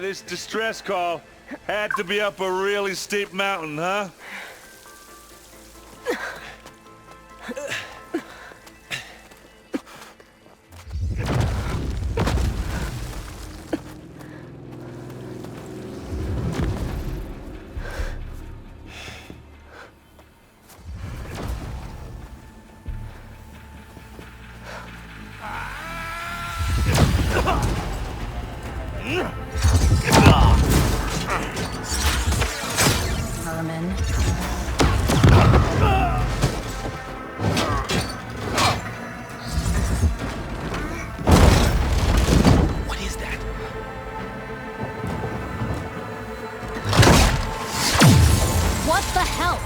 This distress call had to be up a really steep mountain, huh? Herman. What is that? What the hell?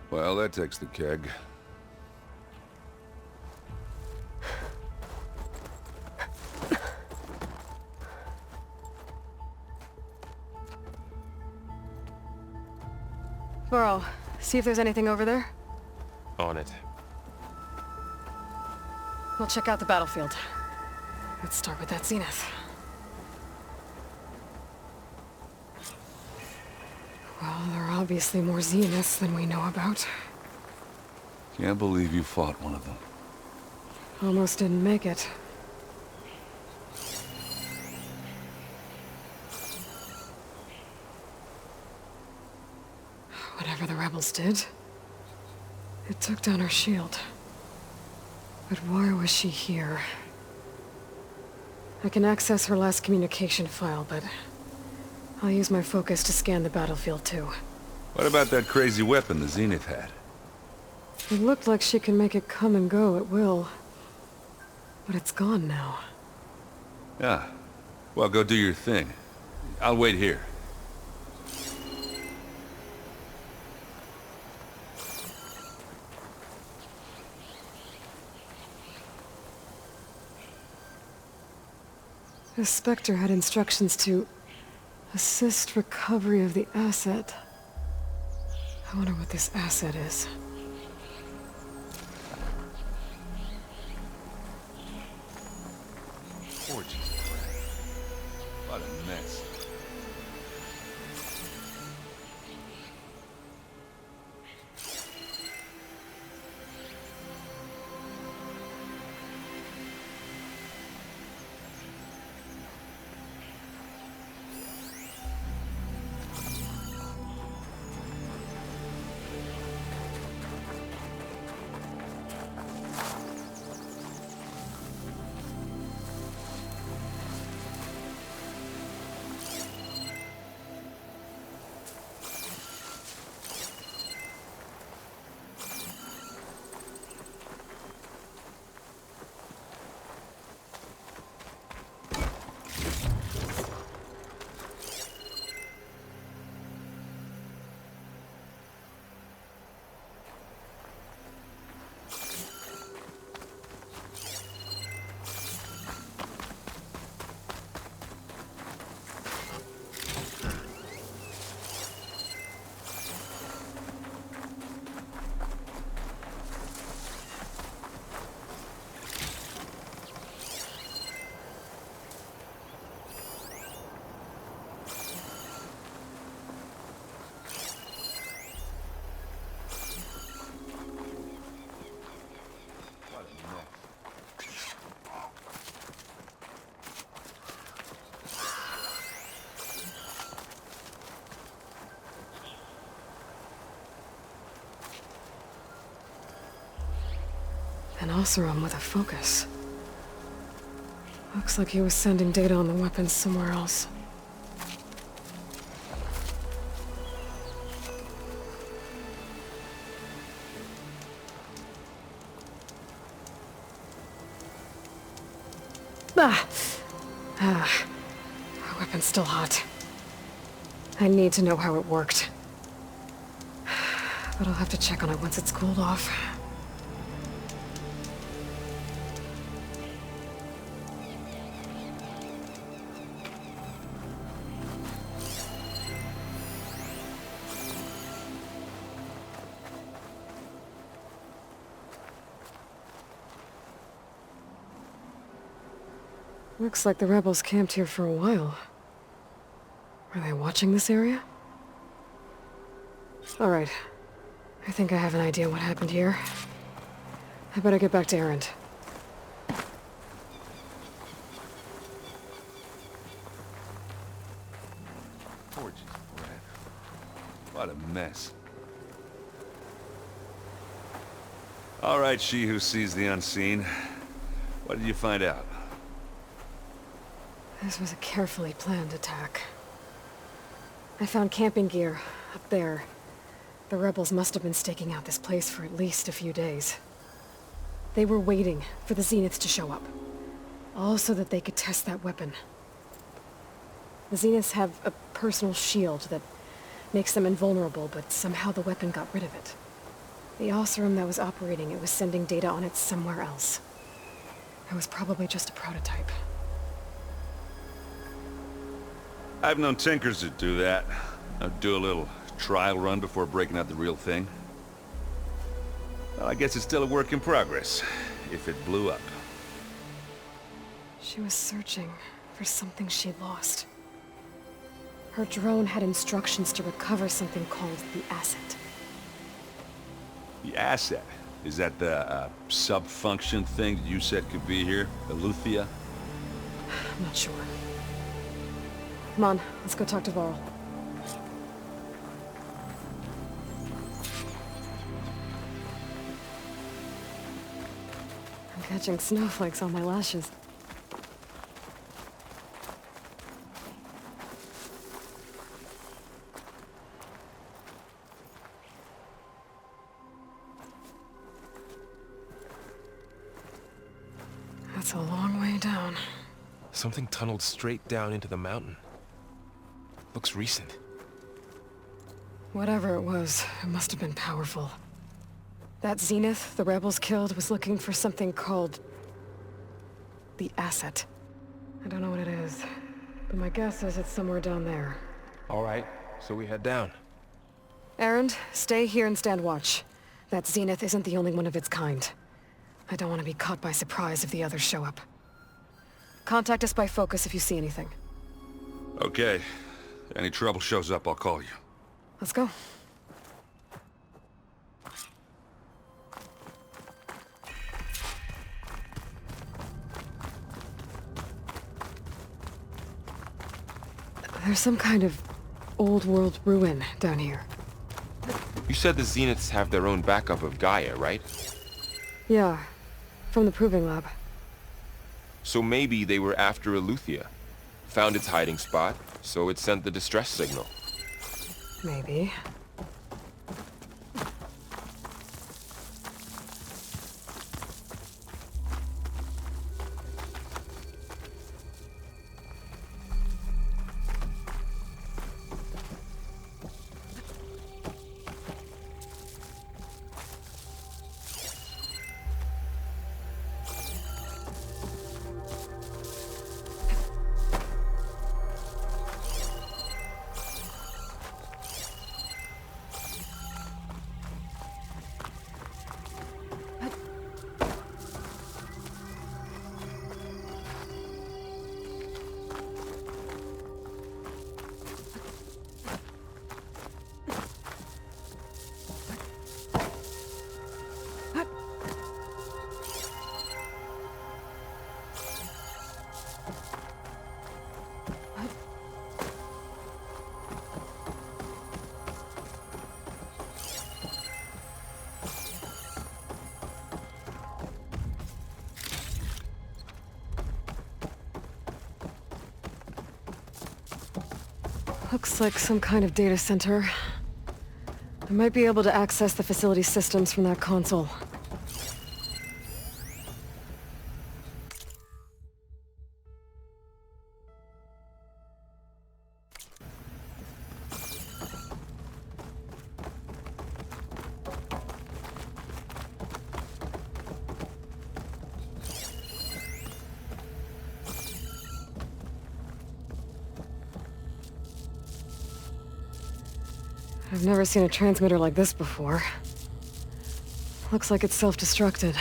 Well, that takes the keg. Varl, see if there's anything over there. On it. We'll check out the battlefield. Let's start with that zenith. Well, there are obviously more zeniths than we know about. Can't believe you fought one of them. Almost didn't make it. Whatever the rebels did, it took down her shield. But why was she here? I can access her last communication file, but I'll use my focus to scan the battlefield too. What about that crazy weapon the Zenith had? It looked like she can make it come and go at will. But it's gone now. Yeah. Well, go do your thing. I'll wait here. The Spectre had instructions to assist recovery of the asset. I wonder what this asset is. Gorgeous. What a mess. An Oseram with a focus. Looks like he was sending data on the weapons somewhere else. Our weapon's still hot. I need to know how it worked. But I'll have to check on it once it's cooled off. Looks like the rebels camped here for a while. Are they watching this area? Alright. I think I have an idea what happened here. I better get back to Erend. Gorgeous, Brad. What a mess. All right, she who sees the unseen. What did you find out? This was a carefully planned attack. I found camping gear up there. The rebels must have been staking out this place for at least a few days. They were waiting for the Zeniths to show up. All so that they could test that weapon. The Zeniths have a personal shield that makes them invulnerable, but somehow the weapon got rid of it. The Oseram that was operating it was sending data on it somewhere else. It was probably just a prototype. I've known tinkers that do that. I'd do a little trial run before breaking out the real thing. Well, I guess it's still a work in progress, if it blew up. She was searching for something she lost. Her drone had instructions to recover something called the asset. The asset? Is that the sub-function thing that you said could be here? Aloy? I'm not sure. Come on, let's go talk to Varl. I'm catching snowflakes on my lashes. That's a long way down. Something tunneled straight down into the mountain. Looks recent. Whatever it was, it must have been powerful. That Zenith the rebels killed was looking for something called the asset. I don't know what it is, but my guess is it's somewhere down there. All right, so we head down. Erend, stay here and stand watch. That Zenith isn't the only one of its kind. I don't want to be caught by surprise if the others show up. Contact us by focus if you see anything. Okay. Any trouble shows up, I'll call you. Let's go. There's some kind of old world ruin down here. You said the Zeniths have their own backup of Gaia, right? Yeah, from the proving lab. So maybe they were after Aloy. Found its hiding spot, so it sent the distress signal. Maybe. Looks like some kind of data center. I might be able to access the facility systems from that console. I've never seen a transmitter like this before. Looks like it's self-destructed.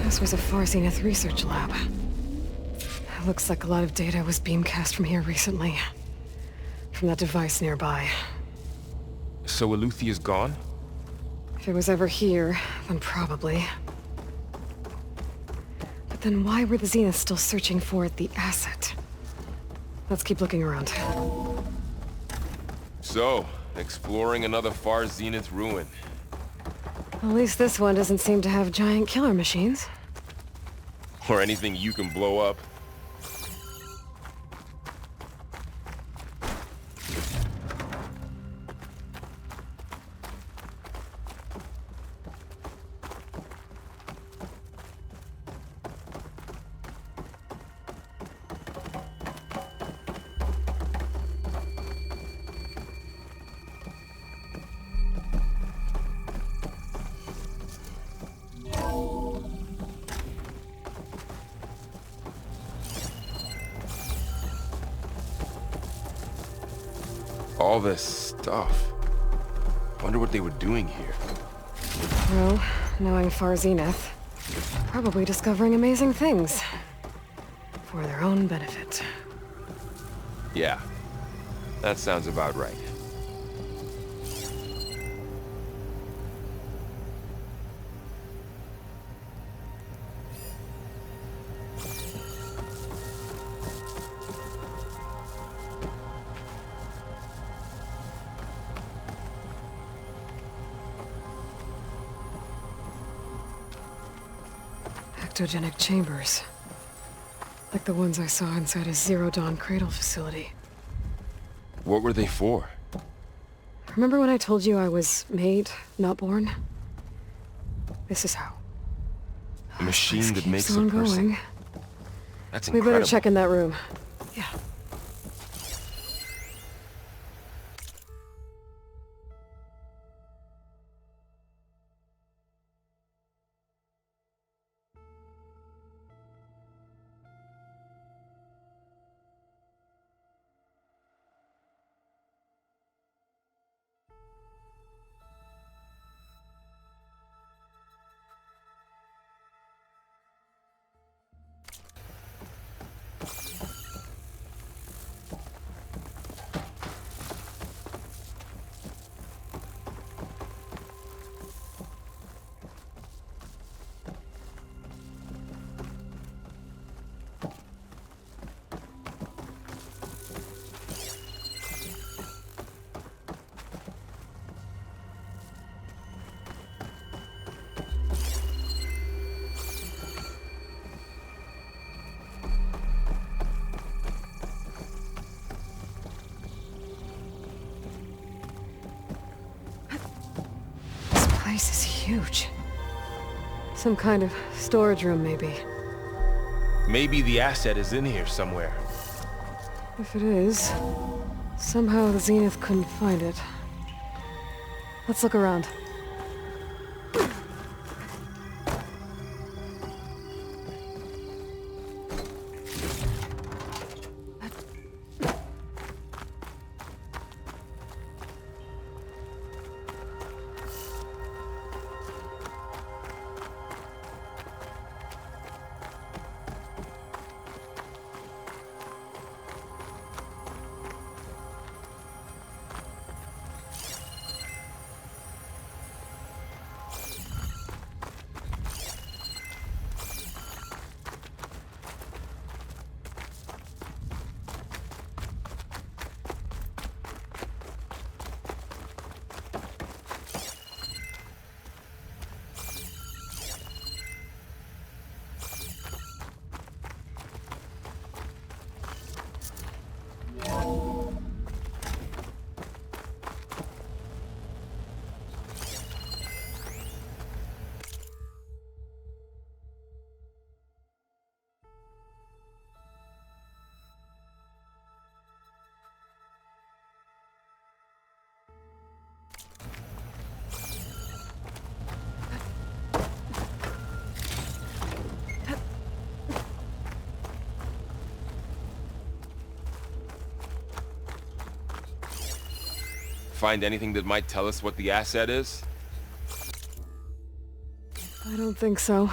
This was a Far Zenith research lab. It looks like a lot of data was beamcast from here recently. From that device nearby. So Aluthia's gone? If it was ever here, then probably. But then why were the Zeniths still searching for the asset? Let's keep looking around. So, exploring another Far Zenith ruin. At least this one doesn't seem to have giant killer machines. Or anything you can blow up. All this stuff. Wonder what they were doing here. Well, knowing Far Zenith, probably discovering amazing things. For their own benefit. Yeah, that sounds about right. Ectogenic chambers. Like the ones I saw inside a Zero Dawn Cradle facility. What were they for? Remember when I told you I was made, not born? This is how. A machine This that keeps makes a on person. going. That's We incredible. better check in that room. Yeah. This place is huge. Some kind of storage room, maybe. Maybe the asset is in here somewhere. If it is, somehow the Zenith couldn't find it. Let's look around. Find anything that might tell us what the asset is? I don't think so.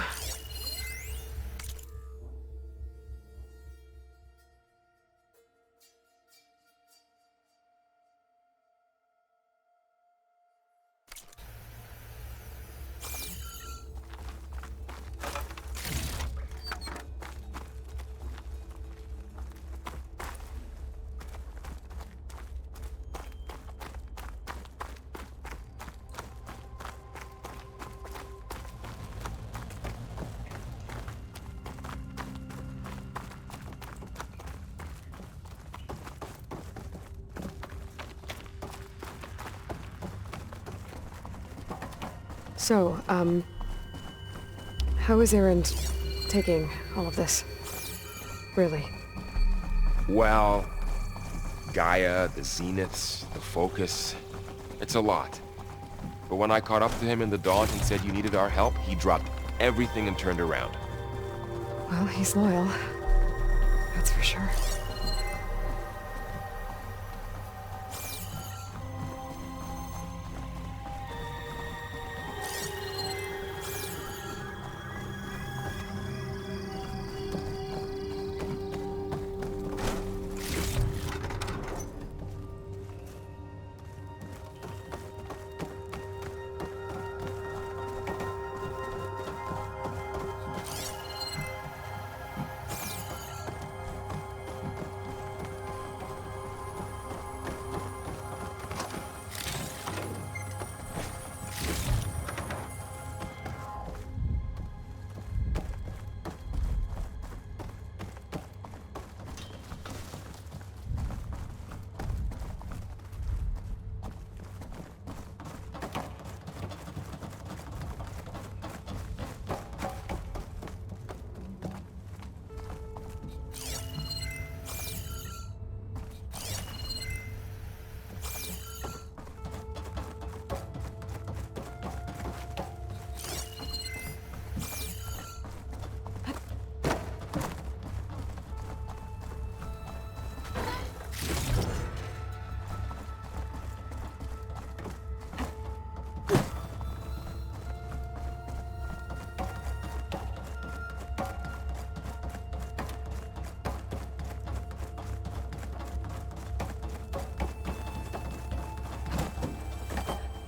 So, how is Erend taking all of this? Really? Well, Gaia, the Zeniths, the Focus, it's a lot. But when I caught up to him in the dawn and said you needed our help, he dropped everything and turned around. Well, he's loyal. That's for sure.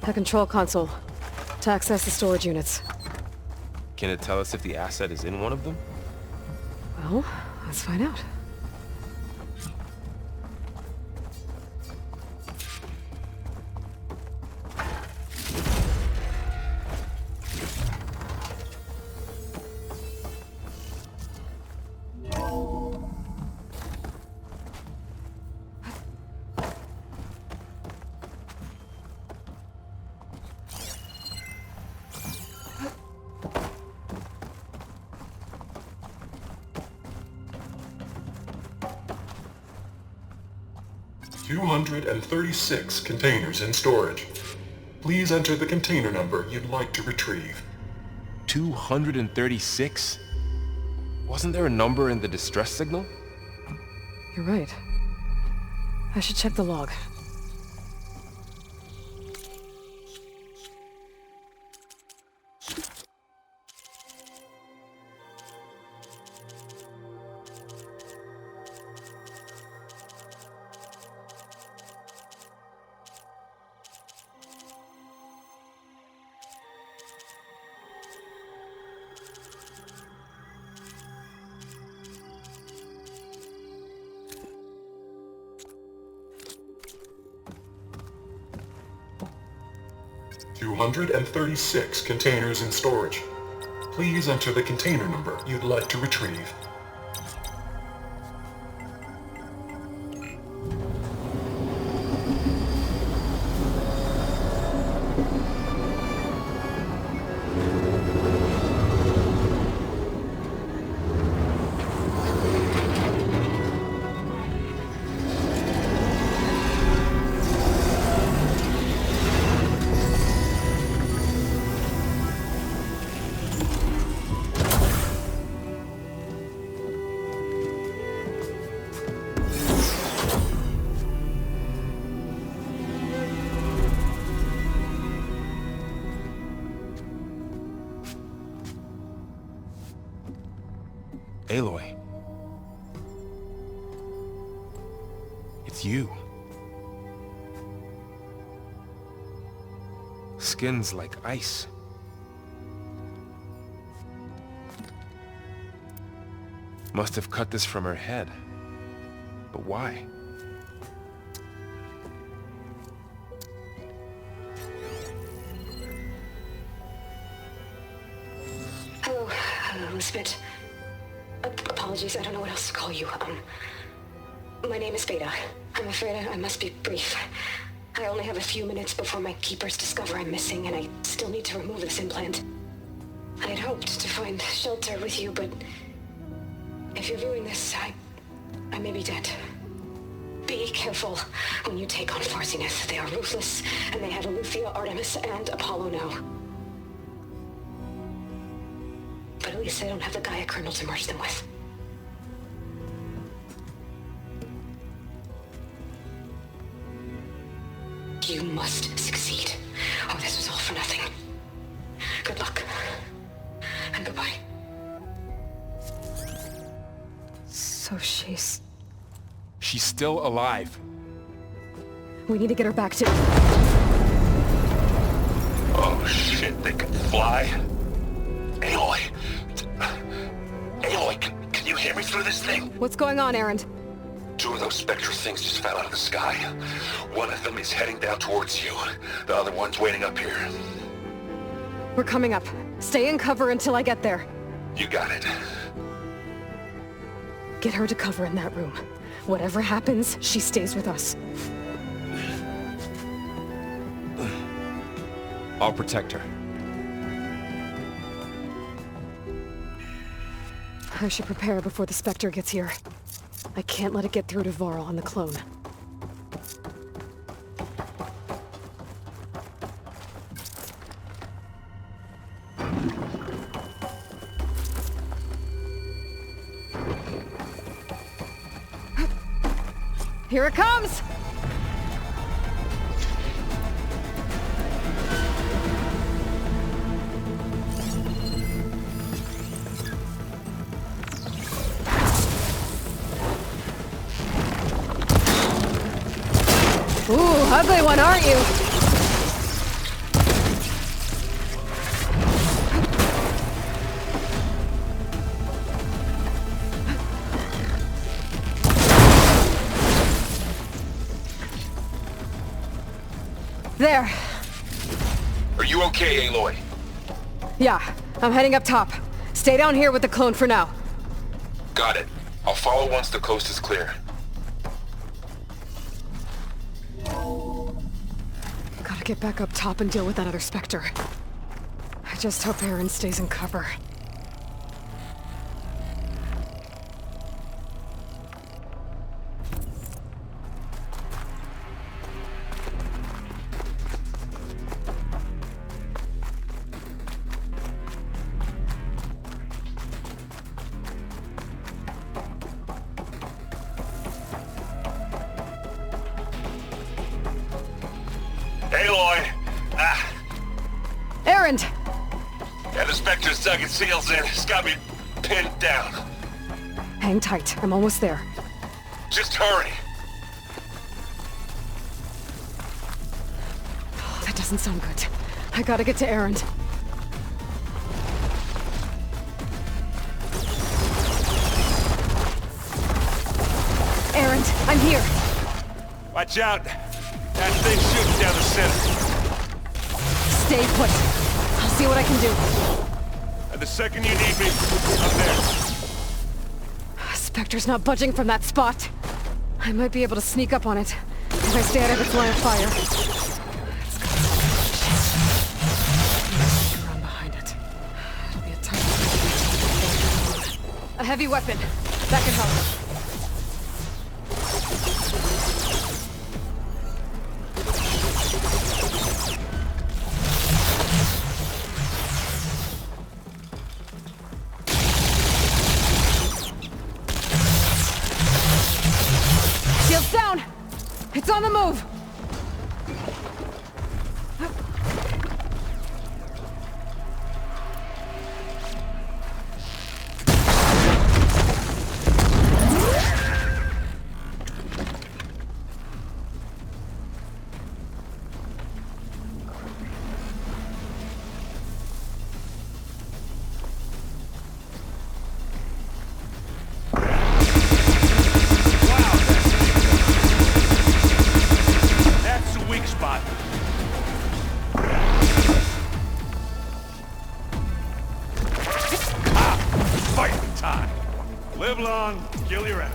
A control console to access the storage units. Can it tell us if the asset is in one of them? Well, let's find out. $236 containers in storage. Please enter the container number you'd like to retrieve. 236? Wasn't there a number in the distress signal? You're right. I should check the log. $236 containers in storage. Please enter the container number you'd like to retrieve. Aloy. It's you. Skin's like ice. Must have cut this from her head. But why? Hello, Elizabeth. Apologies, I don't know what else to call you. My name is Beta. I'm afraid I must be brief. I only have a few minutes before my keepers discover I'm missing, and I still need to remove this implant. I had hoped to find shelter with you, but if you're viewing this, I may be dead. Be careful when you take on Farsiness. They are ruthless, and they have Eleuthia, Artemis, and Apollo now. But at least I don't have the Gaia kernel to merge them with. You must succeed. Oh, this was all for nothing. Good luck. And goodbye. So she's still alive. We need to get her back to... Oh shit, they can fly? Aloy! Aloy, can you hear me through this thing? What's going on, Erend? 2 of those spectral things just fell out of the sky. One of them is heading down towards you. The other one's waiting up here. We're coming up. Stay in cover until I get there. You got it. Get her to cover in that room. Whatever happens, she stays with us. I'll protect her. I should prepare before the Spectre gets here. I can't let it get through to Varl on the clone. Here it comes! Ooh, ugly one, aren't you? There. Are you okay, Aloy? Yeah, I'm heading up top. Stay down here with the clone for now. Got it. I'll follow once the coast is clear. Gotta get back up top and deal with that other Spectre. I just hope Erend stays in cover. Aloy! Erend! Yeah, the Spectre's dug its heels in. It's got me pinned down. Hang tight, I'm almost there. Just hurry. Oh, that doesn't sound good. I gotta get to Erend. Erend, I'm here! Watch out! That thing's shooting down the center. Stay put. I'll see what I can do. And the second you need me, I'm there. Spectre's not budging from that spot. I might be able to sneak up on it if I stay out of its line of fire. It's got around behind it. It'll be a tough fight. A heavy weapon. That can help. Shield's down! It's on the move! That's a weak spot. Fighting time. Live long, kill your enemy.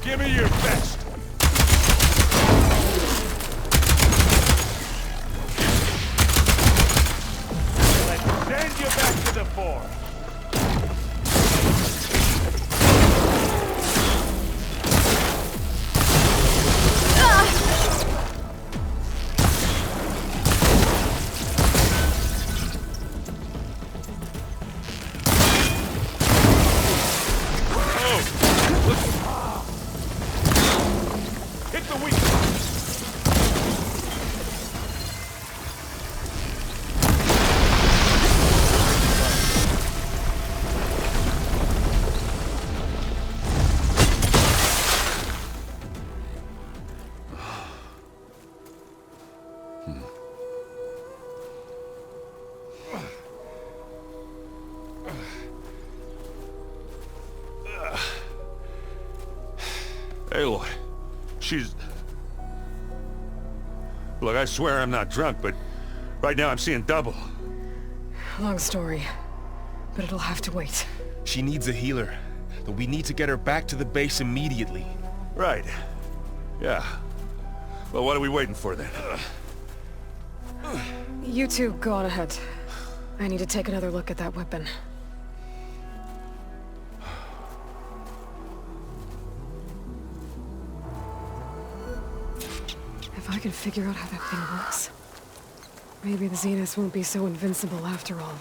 Give me your best! Let's send you back to the fore! Aloy, she's... Look, I swear I'm not drunk, but right now I'm seeing double. Long story, but it'll have to wait. She needs a healer, but we need to get her back to the base immediately. Right. Yeah. Well, what are we waiting for then? You two go on ahead. I need to take another look at that weapon. If I can figure out how that thing works, maybe the Zeniths won't be so invincible after all.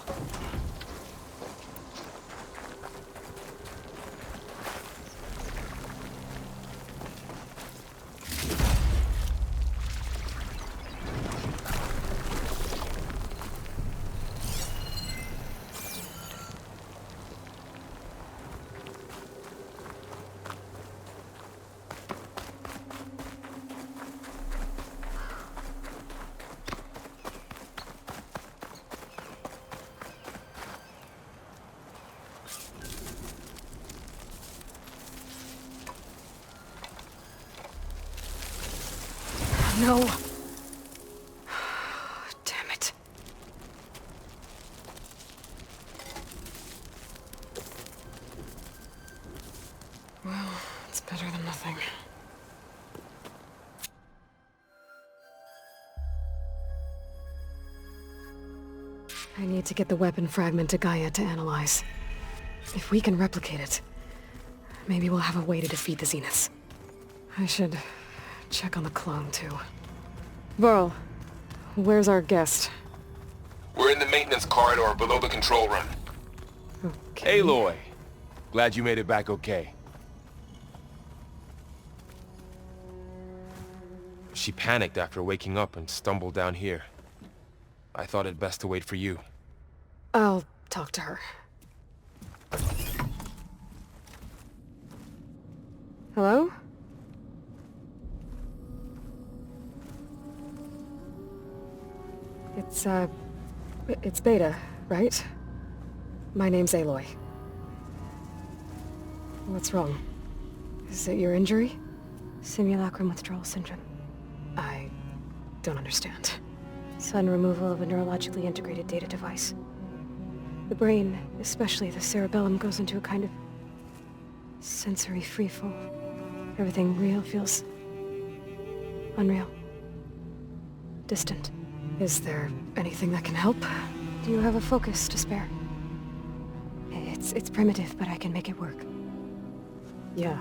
No. Damn it. Well, it's better than nothing. I need to get the weapon fragment to Gaia to analyze. If we can replicate it, maybe we'll have a way to defeat the Zeniths. I should check on the clone, too. Varl, where's our guest? We're in the maintenance corridor below the control room. Okay. Aloy! Glad you made it back okay. She panicked after waking up and stumbled down here. I thought it best to wait for you. I'll talk to her. Hello? It's Beta, right? My name's Aloy. What's wrong? Is it your injury? Simulacrum withdrawal syndrome. I don't understand. Sudden removal of a neurologically integrated data device. The brain, especially the cerebellum, goes into a kind of sensory freefall. Everything real feels unreal. Distant. Is there anything that can help? Do you have a focus to spare? It's primitive, but I can make it work. Yeah.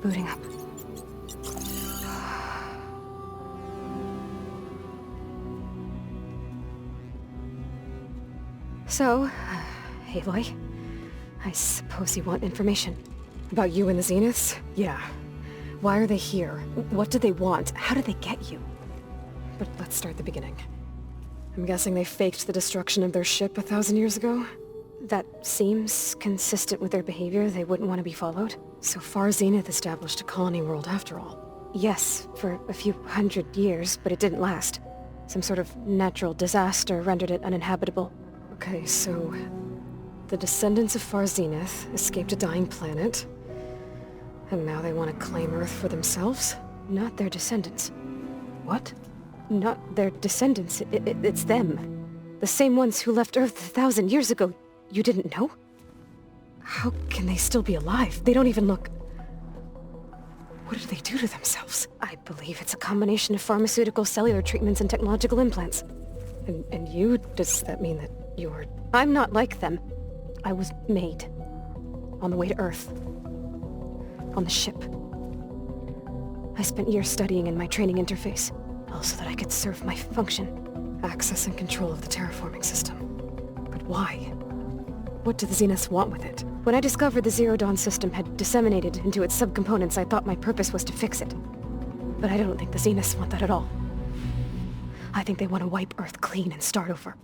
Booting up. So, Aloy, I suppose you want information. About you and the Zeniths? Yeah. Why are they here? What do they want? How did they get you? But let's start at the beginning. I'm guessing they faked the destruction of their ship 1,000 years ago? That seems consistent with their behavior. They wouldn't want to be followed. So far, Zenith established a colony world after all. Yes, for a few hundred years, but it didn't last. Some sort of natural disaster rendered it uninhabitable. Okay, so the descendants of Far Zenith escaped a dying planet, and now they want to claim Earth for themselves? Not their descendants. What? Not their descendants. It's them. The same ones who left Earth 1,000 years ago. You didn't know? How can they still be alive? They don't even look... What did they do to themselves? I believe it's a combination of pharmaceutical, cellular treatments, and technological implants. And you? Does that mean that you're... I'm not like them. I was made. On the way to Earth. On the ship. I spent years studying in my training interface, all so that I could serve my function. Access and control of the terraforming system. But why? What do the Zeniths want with it? When I discovered the Zero Dawn system had disseminated into its subcomponents, I thought my purpose was to fix it. But I don't think the Zeniths want that at all. I think they want to wipe Earth clean and start over.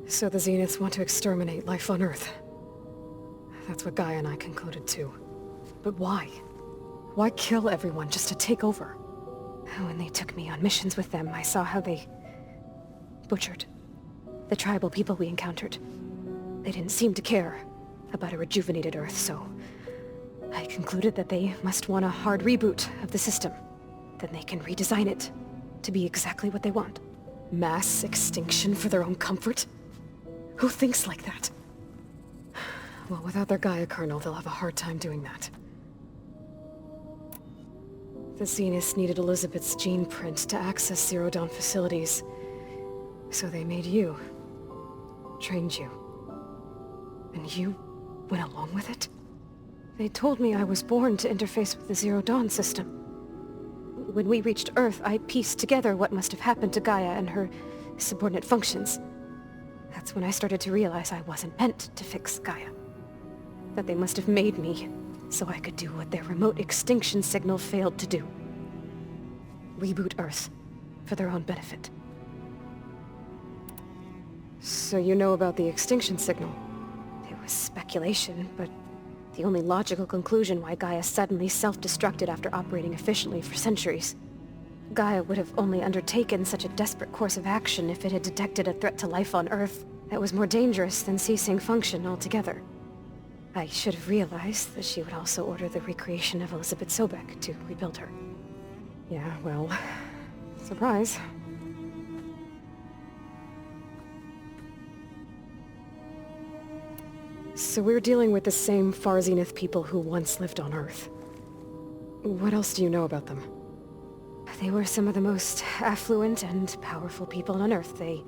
So the Zeniths want to exterminate life on Earth. That's what Gaia and I concluded too. But why? Why kill everyone just to take over? When they took me on missions with them, I saw how they butchered the tribal people we encountered. They didn't seem to care about a rejuvenated Earth, so I concluded that they must want a hard reboot of the system. Then they can redesign it to be exactly what they want. Mass extinction for their own comfort? Who thinks like that? Well, without their Gaia kernel, they'll have a hard time doing that. The Zeniths needed Elizabeth's gene print to access Zero Dawn facilities. So they made you. Trained you. And you went along with it? They told me I was born to interface with the Zero Dawn system. When we reached Earth, I pieced together what must have happened to Gaia and her subordinate functions. That's when I started to realize I wasn't meant to fix Gaia. That they must have made me so I could do what their remote extinction signal failed to do. Reboot Earth for their own benefit. So you know about the extinction signal? It was speculation, but the only logical conclusion why Gaia suddenly self-destructed after operating efficiently for centuries. Gaia would have only undertaken such a desperate course of action if it had detected a threat to life on Earth that was more dangerous than ceasing function altogether. I should have realized that she would also order the recreation of Elizabeth Sobek to rebuild her. Yeah, well, surprise. So we're dealing with the same Far Zenith people who once lived on Earth. What else do you know about them? They were some of the most affluent and powerful people on Earth. They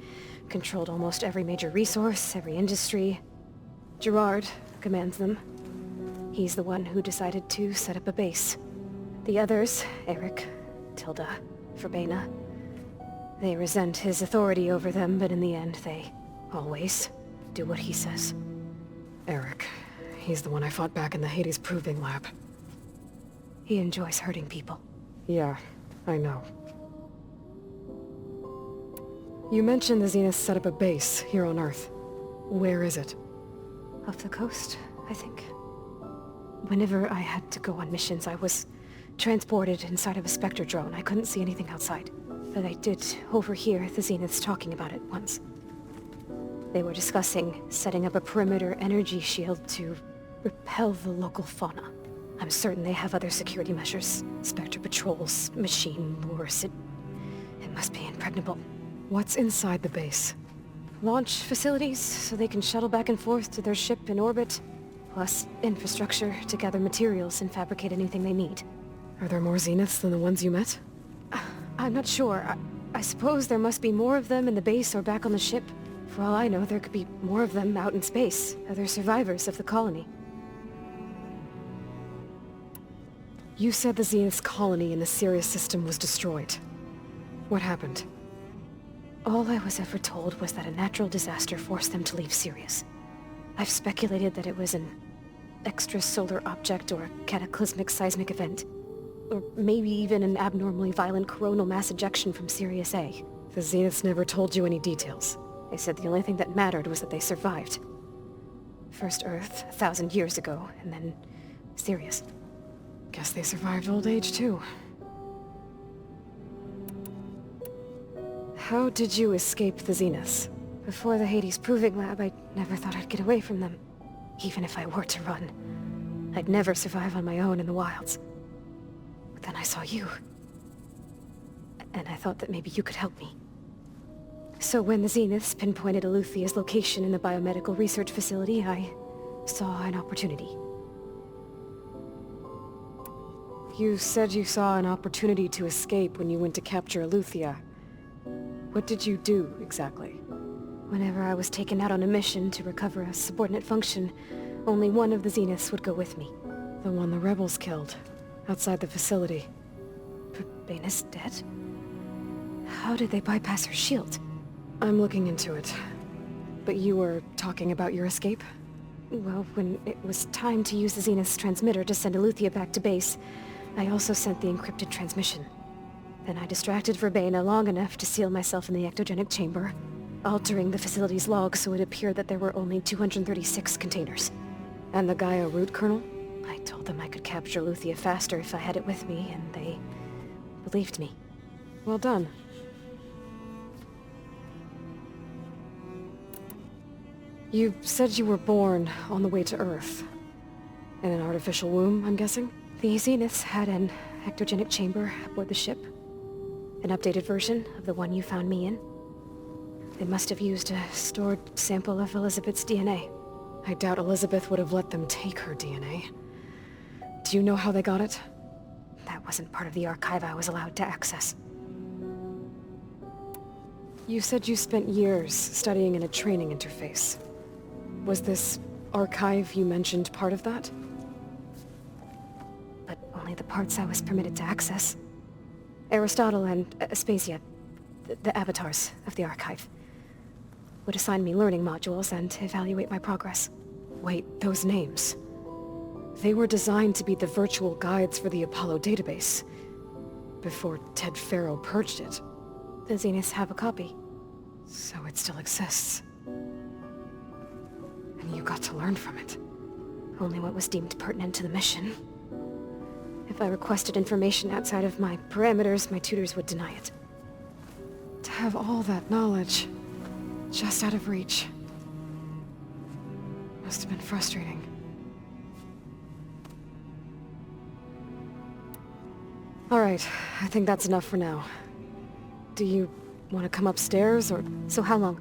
controlled almost every major resource, every industry. Gerard commands them. He's the one who decided to set up a base. The others, Eric, Tilda, Verbena, they resent his authority over them, but in the end, they always do what he says. Eric. He's the one I fought back in the Hades Proving Lab. He enjoys hurting people. Yeah, I know. You mentioned the Zeniths set up a base here on Earth. Where is it? Off the coast, I think. Whenever I had to go on missions, I was transported inside of a Spectre drone. I couldn't see anything outside. But I did overhear the Zeniths talking about it once. They were discussing setting up a perimeter energy shield to repel the local fauna. I'm certain they have other security measures. Spectre patrols, machine wars. It must be impregnable. What's inside the base? Launch facilities, so they can shuttle back and forth to their ship in orbit. Plus infrastructure to gather materials and fabricate anything they need. Are there more Zeniths than the ones you met? I'm not sure. I suppose there must be more of them in the base or back on the ship. For all I know, there could be more of them out in space, other survivors of the colony. You said the Zenith's colony in the Sirius system was destroyed. What happened? All I was ever told was that a natural disaster forced them to leave Sirius. I've speculated that it was an extrasolar object or a cataclysmic seismic event. Or maybe even an abnormally violent coronal mass ejection from Sirius A. The Zeniths never told you any details. They said the only thing that mattered was that they survived. First Earth, 1,000 years ago, and then Sirius. Guess they survived old age, too. How did you escape the Zeniths? Before the Hades Proving Lab, I never thought I'd get away from them. Even if I were to run. I'd never survive on my own in the wilds. But then I saw you. And I thought that maybe you could help me. So when the Zeniths pinpointed Aluthia's location in the biomedical research facility, I saw an opportunity. You said you saw an opportunity to escape when you went to capture Aluthia. What did you do, exactly? Whenever I was taken out on a mission to recover a subordinate function, only one of the Zeniths would go with me. The one the rebels killed, outside the facility. Baina's dead? How did they bypass her shield? I'm looking into it. But you were talking about your escape? Well, when it was time to use the Zenith's transmitter to send Aluthia back to base, I also sent the encrypted transmission. Then I distracted Verbena long enough to seal myself in the ectogenic chamber, altering the facility's log so it appeared that there were only 236 containers. And the Gaia root kernel? I told them I could capture Aluthia faster if I had it with me, and they believed me. Well done. You said you were born on the way to Earth. In an artificial womb, I'm guessing? The Zeniths had an ectogenic chamber aboard the ship. An updated version of the one you found me in. They must have used a stored sample of Elizabeth's DNA. I doubt Elizabeth would have let them take her DNA. Do you know how they got it? That wasn't part of the archive I was allowed to access. You said you spent years studying in a training interface. Was this archive you mentioned part of that? But only the parts I was permitted to access. Aristotle and Aspasia, the avatars of the archive, would assign me learning modules and evaluate my progress. Wait, those names. They were designed to be the virtual guides for the Apollo database, before Ted Faro purged it. The Zeniths have a copy. So it still exists. And you got to learn from it. Only what was deemed pertinent to the mission. If I requested information outside of my parameters, my tutors would deny it. To have all that knowledge, just out of reach, must have been frustrating. Alright, I think that's enough for now. Do you want to come upstairs, or...? So how long?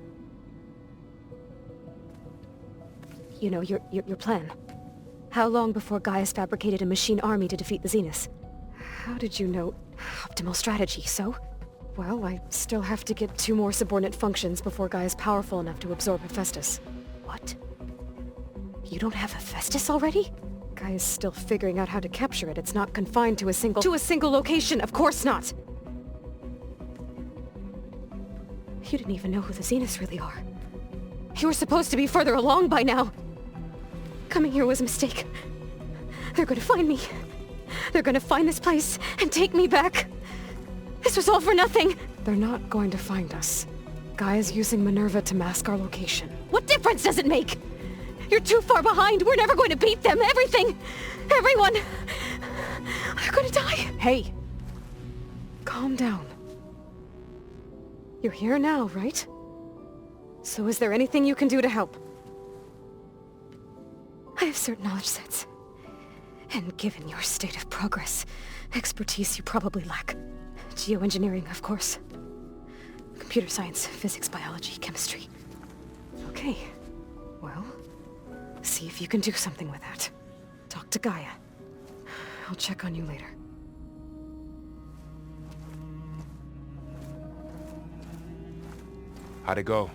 You know, your plan. How long before Gaia's fabricated a machine army to defeat the Zeniths? How did you know? Optimal strategy, so? Well, I still have to get 2 more subordinate functions before Gaia's powerful enough to absorb Hephaestus. What? You don't have Hephaestus already? Gaia's still figuring out how to capture it. It's not confined to a single location, of course not! You didn't even know who the Zeniths really are. You were supposed to be further along by now! Coming here was a mistake. They're gonna find me. They're gonna find this place and take me back. This was all for nothing. They're not going to find us. Gaia's using Minerva to mask our location. What difference does it make? You're too far behind. We're never going to beat them. Everything, everyone, are gonna die. Hey, calm down. You're here now, right? So is there anything you can do to help? I have certain knowledge sets. And given your state of progress, expertise you probably lack. Geoengineering, of course. Computer science, physics, biology, chemistry. Okay. Well, see if you can do something with that. Talk to Gaia. I'll check on you later. How'd it go?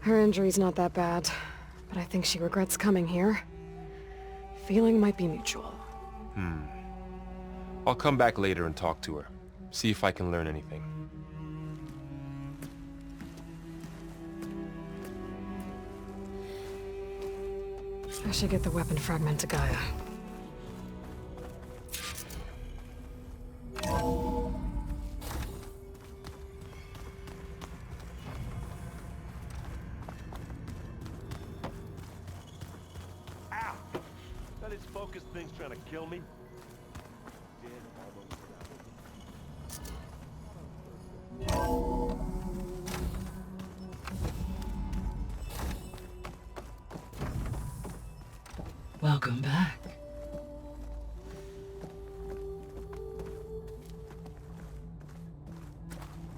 Her injury's not that bad, but I think she regrets coming here. Feeling might be mutual. I'll come back later and talk to her. See if I can learn anything. I should get the weapon fragment to Gaia. Ow! That is focus thing's trying to kill me. Welcome back.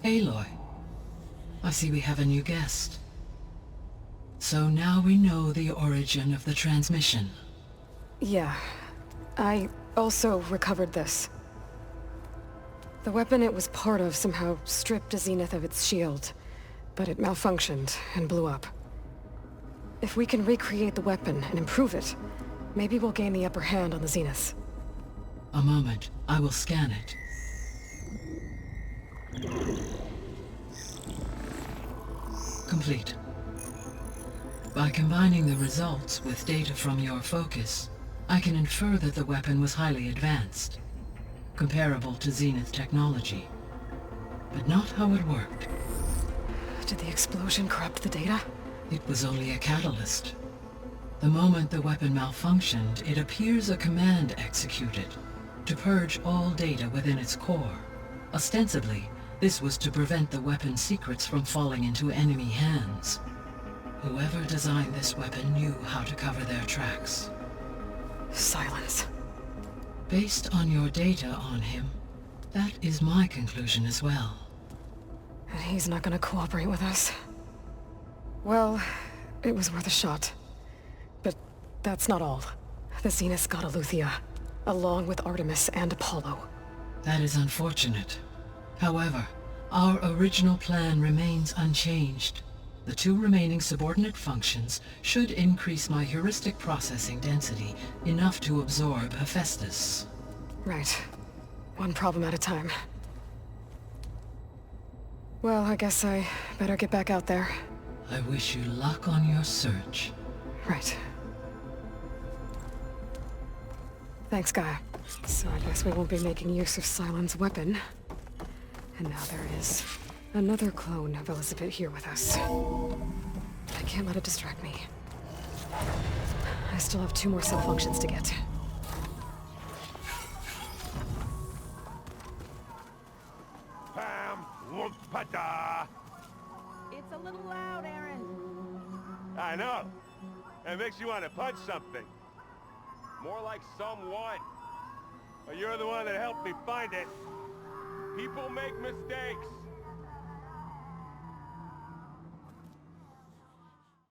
Aloy, I see we have a new guest. So now we know the origin of the transmission. Yeah. I also recovered this. The weapon it was part of somehow stripped a Zenith of its shield, but it malfunctioned and blew up. If we can recreate the weapon and improve it, maybe we'll gain the upper hand on the Zeniths. A moment. I will scan it. Complete. By combining the results with data from your focus, I can infer that the weapon was highly advanced, comparable to Zenith technology, but not how it worked. Did the explosion corrupt the data? It was only a catalyst. The moment the weapon malfunctioned, it appears a command executed to purge all data within its core. Ostensibly, this was to prevent the weapon's secrets from falling into enemy hands. Whoever designed this weapon knew how to cover their tracks. Silence. Based on your data on him, that is my conclusion as well. And he's not gonna cooperate with us. Well, it was worth a shot. But that's not all. The Zeniths got Aletheia, along with Artemis and Apollo. That is unfortunate. However, our original plan remains unchanged. The 2 remaining subordinate functions should increase my heuristic processing density enough to absorb Hephaestus. Right. One problem at a time. Well, I guess I better get back out there. I wish you luck on your search. Right. Thanks, Gaia. So I guess we won't be making use of Cylon's weapon. And now there is another clone of Elizabeth here with us. I can't let it distract me. I still have 2 more cell functions to get. Pam, whoop-a-da. It's a little loud, Erend. I know. It makes you want to punch something. More like someone. But you're the one that helped me find it. People make mistakes.